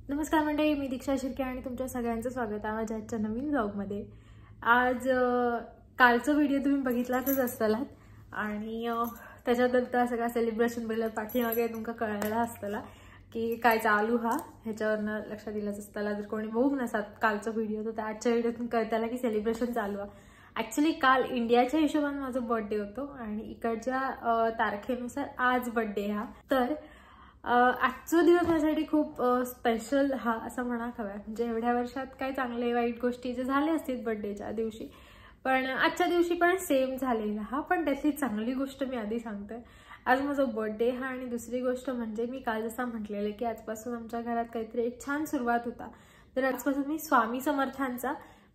नमस्कार मंडळी, मी दीक्षा शिर्के आणि तुमच्या सगळ्यांचं स्वागत आहे माझ्या आजच्या नवीन व्लॉगमध्ये। आज कालचा व्हिडिओ तुम्ही बघितलाच असतालात आणि त्याच्यानंतर सगळा सेलिब्रेशन बद्दल पाठीमागे तुमका कळायला असताला की काय चालू हा ह्याच्यावरनं लक्षात दिलंच असताला। जर कोणी बघूक नसात कालचा व्हिडिओ तर आजच्या व्हिडिओतून कळताला की सेलिब्रेशन चालू आहे। ॲक्च्युली काल इंडियाच्या हिशोबाने माझा बर्थडे होतो आणि इकडच्या तारखेनुसार आज बर्थडे हा। तर आजचा दिवस माझ्यासाठी खूप स्पेशल हा असं म्हणा हवं। म्हणजे एवढ्या वर्षात काय चांगले वाईट गोष्टी जे झाले असतील बर्थडेच्या दिवशी, पण आजच्या दिवशी पण सेम झालेला हा। पण त्यातली चांगली गोष्ट मी आधी सांगते, आज माझा बर्थडे हा। आणि दुसरी गोष्ट म्हणजे मी काल जसं म्हटलेलं की आजपासून आमच्या घरात काहीतरी एक छान सुरुवात होता। तर आजपासून मी स्वामी समर्थांचा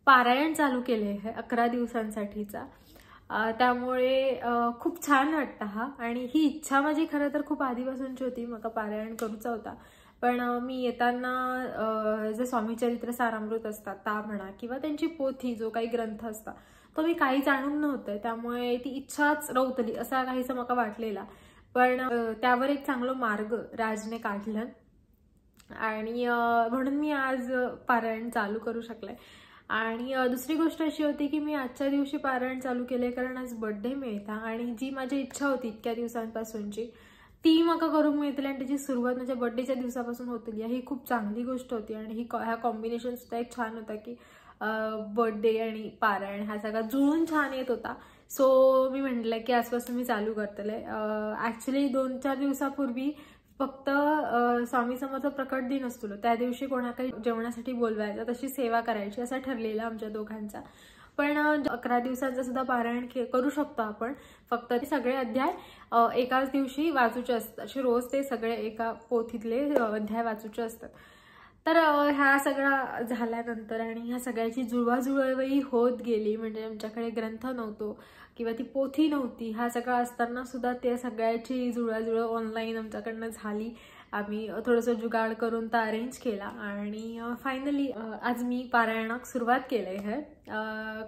पारायण चालू केले आहे 11 दिवसांसाठीचा। त्यामुळे खूप छान वाटतं हा। आणि ही इच्छा माझी खरं तर खूप आधीपासूनची होती, मला पारायण करूचा होता। पण मी येताना जे स्वामी चरित्र सारामृत असतात ता म्हणा किंवा त्यांची पोथी जो काही ग्रंथ असता तो मी काही जाणून नव्हते, त्यामुळे ती इच्छाच रवतली असा काहीसा मला वाटलेला। पण त्यावर एक चांगला मार्ग राजने काढलं आणि म्हणून मी आज पारायण चालू करू शकले। आणि दुसरी गोष्ट अशी होती की मी आजच्या दिवशी पारायण चालू केले कारण आज बर्थडे मिळता आणि जी माझी इच्छा होती इतक्या दिवसांपासूनची ती मला करून मिळतली आणि त्याची सुरुवात माझ्या बर्थडेच्या दिवसापासून होतली। ही खूप चांगली गोष्ट होती आणि हा कॉम्बिनेशन सुद्धा एक छान होता की बर्थडे आणि पारायण हा सगळा जुळून छान येत होता। सो मी म्हटलं की आजपासून मी चालू करतले। ॲक्च्युली 2-4 दिवसापूर्वी फक्त स्वामी समर्थ प्रकट दिन असतो त्या दिवशी कोणा काही जेवणासाठी बोलवायचं, तशी सेवा करायची असं ठरलेलं आमच्या दोघांचा। पण 11 दिवसांचा सुद्धा पारायण करू शकतो आपण, फक्त ते सगळे अध्याय एकाच दिवशी वाचूचे असतात। असे रोज ते सगळे एका पोथीतले अध्याय वाचूचे असतात। तर ह्या सगळा झाल्यानंतर आणि ह्या सगळ्याची जुळवाजुळवही होत गेली। म्हणजे आमच्याकडे ग्रंथ नव्हतो किंवा ती पोथी नव्हती, हा सगळा असताना सुद्धा त्या सगळ्याची जुळवाजुळव ऑनलाईन आमच्याकडनं झाली। आम्ही थोडंसं जुगाड करून तो अरेंज केला आणि फायनली आज मी पारायणाक सुरुवात केली आहे।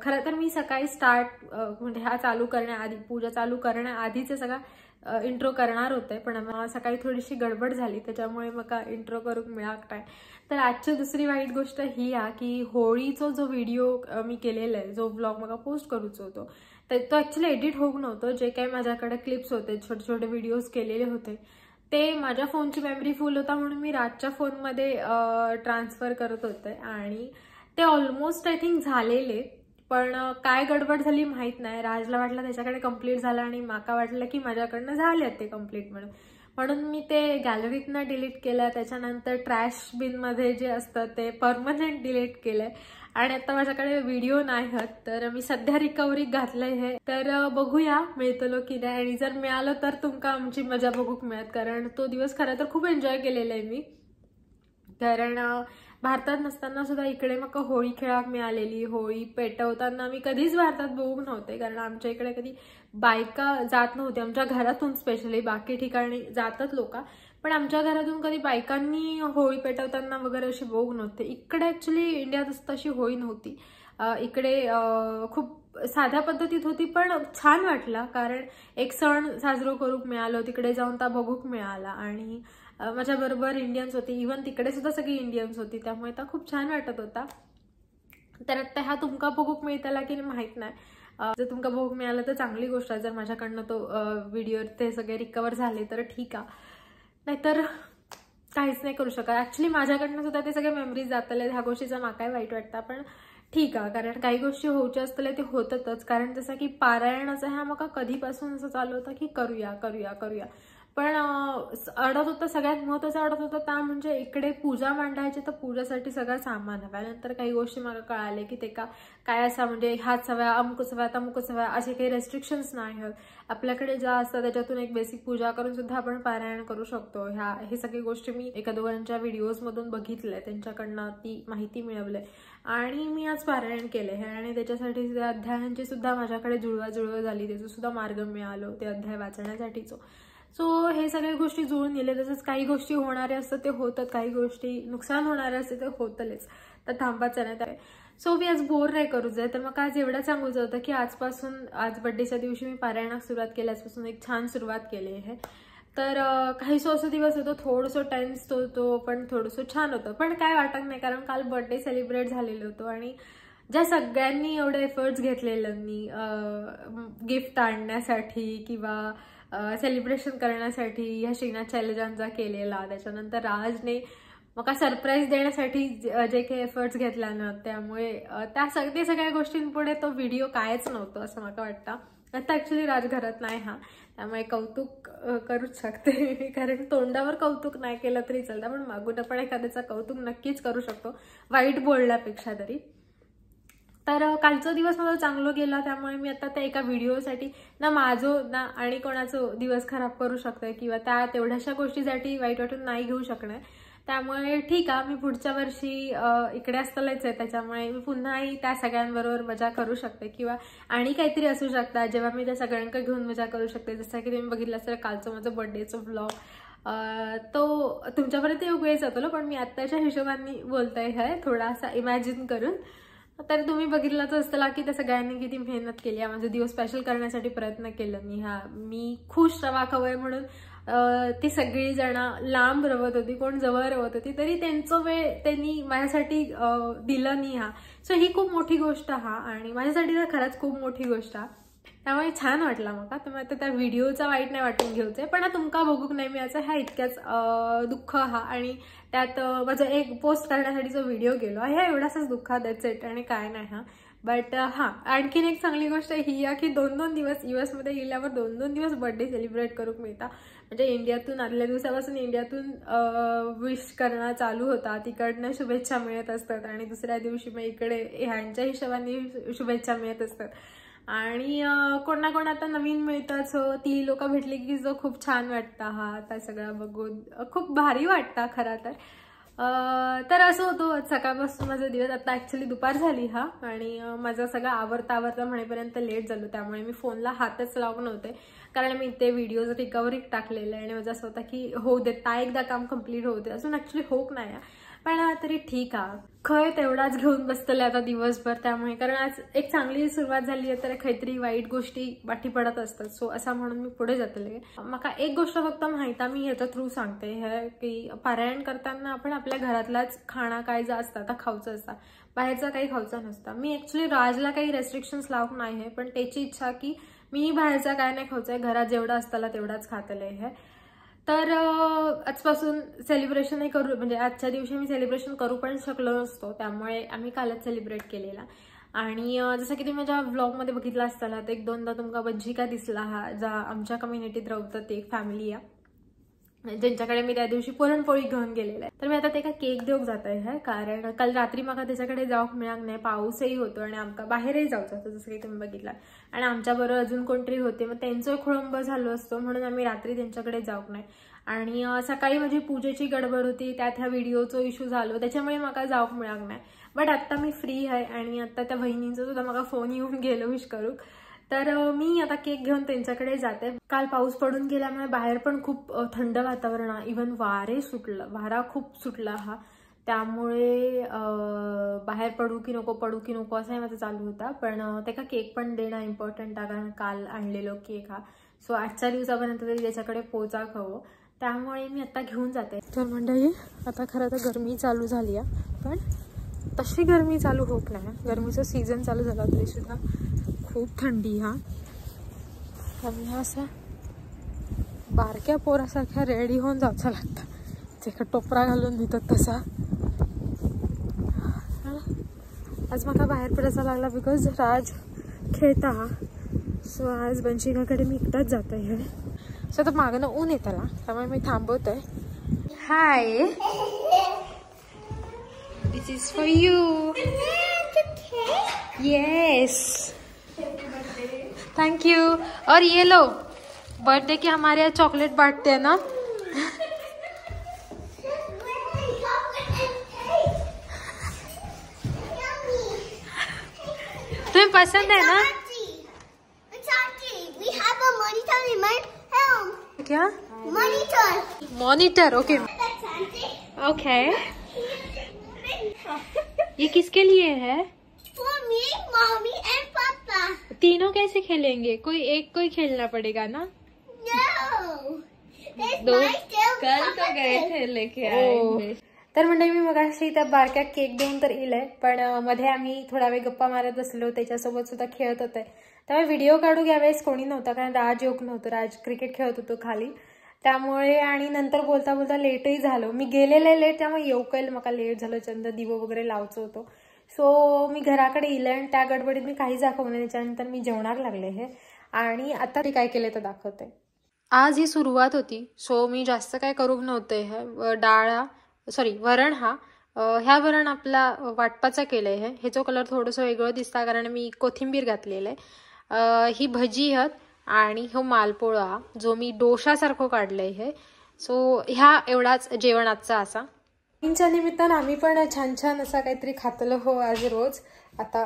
खरं तर मी सकाळी म्हणजे हा चालू करण्याआधी, पूजा चालू करण्याआधीच सगळा इंट्रो करणार होते, पण मला सकाळी थोडीशी गडबड झाली त्याच्यामुळे मला इंट्रो करून मिळाक नाही। तर आजची दुसरी वाईट गोष्ट ही आहे की होळीचा जो व्हिडिओ मी केलेला आहे, जो ब्लॉग मला पोस्ट करूच होतो, तर तो ॲक्च्युली एडिट होऊ नव्हतो। जे काही माझ्याकडे क्लिप्स होते, छोटे छोटे व्हिडिओज केलेले होते, ते माझ्या फोनची मेमरी फुल होता म्हणून मी राजच्या फोनमध्ये ट्रान्सफर करत होते आणि ते ऑलमोस्ट आय थिंक झालेले। पण काय गडबड झाली माहीत नाही, राजला वाटलं त्याच्याकडे कंप्लीट झालं आणि माका वाटलं की माझ्याकडनं झाले ते कंप्लीट म्हणून मी ते गॅलरीतनं डिलीट केलं। त्याच्यानंतर ट्रॅश बिनमध्ये जे असतं ते परमनंट डिलीट केलंय आणि आता माझ्याकडे व्हिडिओ नाही आहेत, तर मी सध्या रिकव्हरी घातलंय हे। तर बघूया मिळतलो की नाही, आणि जर मिळालं तर तुमका आमची मजा बघूक मिळत, कारण तो दिवस खरं तर खूप एन्जॉय केलेला आहे मी। कारण भारतात नसताना सुद्धा इकडे मग होळी खेळाक मिळालेली, होळी पेटवताना मी कधीच भारतात बघूक नव्हते, कारण आमच्या इकडे कधी बायका जात नव्हत्या आमच्या घरातून। स्पेशली बाकी ठिकाणी जातात लोक, पण आमच्या घरातून कधी बायकांनी होळी पेटवताना वगैरे अशी बघू नव्हते। इकडे ॲक्च्युली इंडियात तशी होळी नव्हती, इकडे खूप साध्या पद्धतीत होती, पण छान वाटला कारण एक सण साजरा करूक मिळालो, तिकडे जाऊन ता बघूक मिळाला आणि माझ्याबरोबर इंडियन्स होते, इव्हन तिकडे सुद्धा सगळी इंडियन्स होती, त्यामुळे ता खूप छान वाटत होता। तर आता हा तुमका बघूक मिळताला की माहीत नाही, जर तुमका बघूक मिळालं तर चांगली गोष्ट आहे। जर माझ्याकडनं तो व्हिडिओ ते सगळे रिकवर झाले तर ठीक आहे, नाहीतर काहीच नाही करू शकत। ॲक्च्युली माझ्याकडनं सुद्धा ते सगळे मेमरीज जातले, ह्या गोष्टीचा माकाही वाईट वाटतं, पण ठीक आहे, कारण काही गोष्टी होऊच्या असतले ते होतच। कारण जसं की पारायणाचं हा मका कधीपासून असं चालू होतं की करूया करूया करूया, पण अडत होतं, सगळ्यात महत्त्वाचं अडत होतं त्या म्हणजे इकडे पूजा मांडायची, तर पूजासाठी सगळं सामान हवं। नंतर काही गोष्टी मला कळाले की ते काय असं म्हणजे ह्याच हव्या, अमुकच हव्या, तमुकच हव्या, असे काही रेस्ट्रिक्शन्स नाही आहेत। आपल्याकडे ज्या असतात त्याच्यातून एक बेसिक पूजा करून सुद्धा आपण पारायण करू शकतो। हे सगळी गोष्टी मी एका दोघांच्या व्हिडिओजमधून बघितलंय, त्यांच्याकडनं ती माहिती मिळवली आणि मी आज पारायण केले आहे। आणि त्याच्यासाठी त्या अध्यायांची सुद्धा माझ्याकडे जुळवाजुळव झाली, त्याचं सुद्धा मार्ग मिळालो ते अध्याय वाचण्यासाठीचो। सो हे सगळ्या गोष्टी जुळून गेले। तसंच काही गोष्टी होणाऱ्या असतात ते होतात, काही गोष्टी नुकसान होणारे असते ते होतलेच, तर थांबायचं नाही त्यावेळी। सो मी आज बोर नाही करूच आहे, तर मग आज एवढं सांगूच होतं की आज बर्थडेच्या दिवशी मी पारायणाक सुरुवात केल्यापासून एक छान सुरुवात केली आहे। तर काहीसं असं दिवस होतो, थोडंसं टेन्स होतो पण थोडंसं छान होतं. पण काय वाटत नाही, कारण काल बर्थडे सेलिब्रेट झालेलं होतं आणि ज्या सगळ्यांनी एवढे एफर्ट्स घेतलेल्यांनी गिफ्ट आणण्यासाठी किंवा सेलिब्रेशन करण्यासाठी ह्या श्रीनाथ शैलजांचा केलेला, त्याच्यानंतर राजने मका सरप्राईज देण्यासाठी जे काही एफर्ट्स घेतला ना, त्यामुळे त्या सगळ्या गोष्टींपुढे तो व्हिडिओ कायच नव्हतं असं मला वाटतं. आता ऍक्च्युली राज घरात नाही हा, त्यामुळे कौतुक करूच शकते, कारण तोंडावर कौतुक नाही केलं तरी चालतं, पण मागून आपण एखाद्याचं कौतुक नक्कीच करू शकतो, वाईट बोलण्यापेक्षा तरी. तर कालचा दिवस माझा चांगला गेला, त्यामुळे मी आता त्या एका व्हिडिओसाठी ना माझं ना आणि कोणाचं दिवस खराब करू शकते किंवा त्या तेवढ्याशा गोष्टीसाठी वाईट वाटून नाही घेऊ शकणार. त्यामुळे ठीक आहे, मी पुढच्या वर्षी इकडे असतानाच आहे, त्याच्यामुळे मी पुन्हाही त्या सगळ्यांबरोबर मजा करू शकते किंवा आणि काहीतरी असू शकतात जेव्हा मी त्या सगळ्यांकडे घेऊन मजा करू शकते. जसं की तुम्ही बघितलं असेल कालचं माझं बर्थडेचं व्लॉग, तो तुमच्यापर्यंत येऊ वेळच होतो, पण मी आत्ताच्या हिशोबाने बोलते आहे, थोडासा इमॅजिन करून. तर तुम्ही बघितलंच असतं की त्या सगळ्यांनी किती मेहनत केली आहे, माझा दिवस स्पेशल करण्यासाठी प्रयत्न केला. मी खुश रवाखवय म्हणून ती सगळी जण लांब रवत होती, कोण जवळ रवत होती, तरी त्यांचं वेळ त्यांनी माझ्यासाठी दिलं नाही. सो ही खूप मोठी गोष्ट आणि माझ्यासाठी तर खरंच खूप मोठी गोष्ट त्यामुळे छान वाटला मला. तुम्ही आता त्या व्हिडिओचा वाईट नाही वाटून घ्यायचंय, पण तुमका बघूक नाही मिळायचं ह्या इतक्याच दुःख आणि त्यात माझं एक पोस्ट करण्यासाठी जो व्हिडिओ गेलो ह्या एवढाच दुःख दॅट्स इट आणि काय नाही. बट आणखीन एक चांगली गोष्ट ही आहे की 2-2 दिवस US मध्ये गेल्यावर 2-2 दिवस बर्थडे सेलिब्रेट करूक मिळता. म्हणजे इंडियातून आदल्या दिवसापासून इंडियातून विश करणं चालू होता, तिकडनं शुभेच्छा मिळत असतात आणि दुसऱ्या दिवशी मग इकडे ह्यांच्या हिशोबाने शुभेच्छा मिळत असतात. आणि कोण ना कोण आता नवीन मिळताच, ती लोक भेटली की जो खूप छान वाटतं. आता सगळं बघून खूप भारी वाटतं खरं तर असं होतं सकाळपासून माझा दिवस. आता ऍक्च्युली दुपार झाली आणि माझं सगळं आवरता म्हणेपर्यंत लेट झालो, त्यामुळे मी फोनला हातच लावून नव्हते, कारण मी ते व्हिडिओज रिकव्हरी टाकलेलं आहे आणि माझं असं होतं की होऊ दे, ता एकदा काम कम्प्लीट होऊ दे. अजून ऍक्च्युली होक नाही, पण तरी ठीक आहे, खय तेवढाच घेऊन बसतले आता दिवसभर. त्यामुळे कारण आज एक चांगली सुरुवात झाली आहे, तर काहीतरी वाईट गोष्टी वाटी पडत असतात. सो असा म्हणून मी पुढे जातले. मला एक गोष्ट फक्त माहिती आहे, मी याच्या थ्रू सांगते है की पारायण करताना आपण आपल्या घरातलाच खाणं काय जे असतं आता खाऊचं असतं, बाहेरचं काही खाऊचं नसतं. मी ऍक्च्युली राजला काही रेस्ट्रिक्शन्स लावून नाही आहे, पण त्याची इच्छा की मी बाहेरचा काय नाही खाऊचं, घरात जेवढं असताना तेवढाच खातले आहे. तर आजपासून सेलिब्रेशनही करू, म्हणजे आजच्या दिवशी मी सेलिब्रेशन करू पण शकलो नसतो, त्यामुळे आम्ही कालच सेलिब्रेट केलेला. आणि जसं की तुम्ही माझ्या व्लॉगमध्ये बघितला असताना, तर 1-2दा तुमका बज्जिका दिसला जा आमच्या कम्युनिटीत राहतात, ते एक फॅमिली ज्यांच्याकडे मी त्या दिवशी पुरणपोळी घेऊन गेलेला आहे. तर मी आता ते केक देऊक जात आहे, कारण काल रात्री मला त्याच्याकडे जाऊक मिळाक नाही, पाऊसही होतो आणि आमका बाहेरही जाऊचं होतं जसं की तुम्ही बघितलं. आणि आमच्याबरोबर अजून कोणतरी होते, मग त्यांचं खोळंब झालो असतो म्हणून आम्ही रात्री त्यांच्याकडे जाऊक नाही. आणि सकाळी माझी पूजेची गडबड होती, त्यात ह्या व्हिडिओचा इश्यू झालो, त्याच्यामुळे मला जाऊक मिळाक नाही. बट आता मी फ्री आहे आणि आता त्या बहिणींचा सुद्धा मला फोन येऊन गेलो विश करूक, तर मी आता केक घेऊन त्यांच्याकडे जाते. काल पाऊस पडून गेल्यामुळे बाहेर पण खूप थंड वातावरण, इव्हन वारा खूप सुटला त्यामुळे बाहेर पडू की नको असाही माझा चालू होता. पण त्याचा केक पण देणं इम्पॉर्टंट आहे, कारण काल आणलेलो केक सो आजच्या दिवसापर्यंत तरी त्याच्याकडे पोचाक हवं, त्यामुळे मी आता घेऊन जाते. तर मंडळी आता खरं तर गरमी चालू झाली आहे, पण तशी गरमी चालू होत नाही. गरमीचं सीझन चालू झाला तरी सुद्धा खूप थंडी त्यामुळे असं बारक्या पोरासारख्या रेडी होऊन जायचं लागतं, जे का टोपरा घालून देतात तसा. आज मला बाहेर पडायचा लागला बिकॉज राज खेळता, सो आज बंशिकाकडे मी एकटाच जात आहे. सो आता मागणं ऊन येताला, त्यामुळे मी थांबवत आहे. Hi, this is for you. Yes, thank you. और ये लो, बर्थडे के हमारे यहाँ चॉकलेट बांटते हैं ना. तुम्हें पसंद है ना? क्या मॉनिटर? ओके ओके, ये किसके लिए है? मम्मी एंड पापा तीनों कैसे खेलेंगे? कोई खेलना पड़ेगा ना? No, कल तो गए थे लेके आए. तर म्हणजे मी मगाशी त्या बारक्या केक देऊन तर इलंय, पण मध्ये आम्ही थोडा वेळ गप्पा मारत बसलो, त्याच्यासोबत सुद्धा खेळत होते. त्यामुळे व्हिडिओ काढू घ्यावेळेस कोणी नव्हतं, कारण राज योग नव्हतं. राज क्रिकेट खेळत होतो खाली, त्यामुळे. आणि नंतर बोलता बोलता लेटही झालो. मी गेलेले लेट, त्यामुळे येऊकल मला लेट झालं. चंद दिवो वगैरे लावचं होतं. सो मी घराकडे इले आणि त्या गडबडीत मी काहीच दाखवलं. त्याच्यानंतर मी जेवणाला लागले हे. आणि आता ते काय केले तर दाखवते. आज ही सुरुवात होती, सो मी जास्त काय करू नव्हते. वरण ह्या वरण आपला वाटपाचा केलंय. ह्याचं कलर थोडंसं वेगळं दिसता, कारण मी कोथिंबीर घातलेलं आहे. ही भजी आहेत आणि हो मालपोळा जो मी डोशासारखं काढलंय हे. सो ह्या एवढाच जेवण आजचा असा. च्या निमित्तानं आम्ही पण छान छान असा काहीतरी खातलो हो आज रोज आता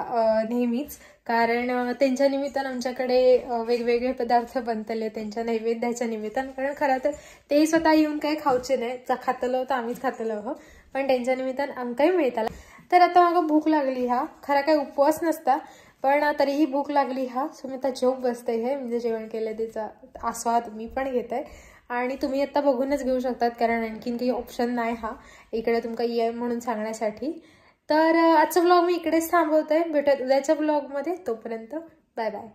नेहमीच, कारण त्यांच्या निमित्तानं आमच्याकडे वेगवेगळे पदार्थ बनतले त्यांच्या नैवेद्याच्या निमित्तानं. कारण खरं तर ते स्वतः येऊन काही खाऊचे नाही, खातलो तर आम्हीच खातलो हो, पण त्यांच्या निमित्तानं आमकाही मिळताला. तर आता मला भूक लागली. खरा काही उपवास नसता, पण तरीही भूक लागली. सो मी आता जेव बसते हे, म्हणजे जेवण केलं त्याचा आस्वाद मी पण घेत आहे. आणि तुम्ही आता बघूनच घेऊ शकतात, कारण आणखीन काही ऑप्शन नाही इकडे तुमका ये म्हणून सांगण्यासाठी. तर आजचा व्लॉग मी इकडेच थांबवते. भेटत उद्याच्या व्लॉगमध्ये. तोपर्यंत बाय बाय.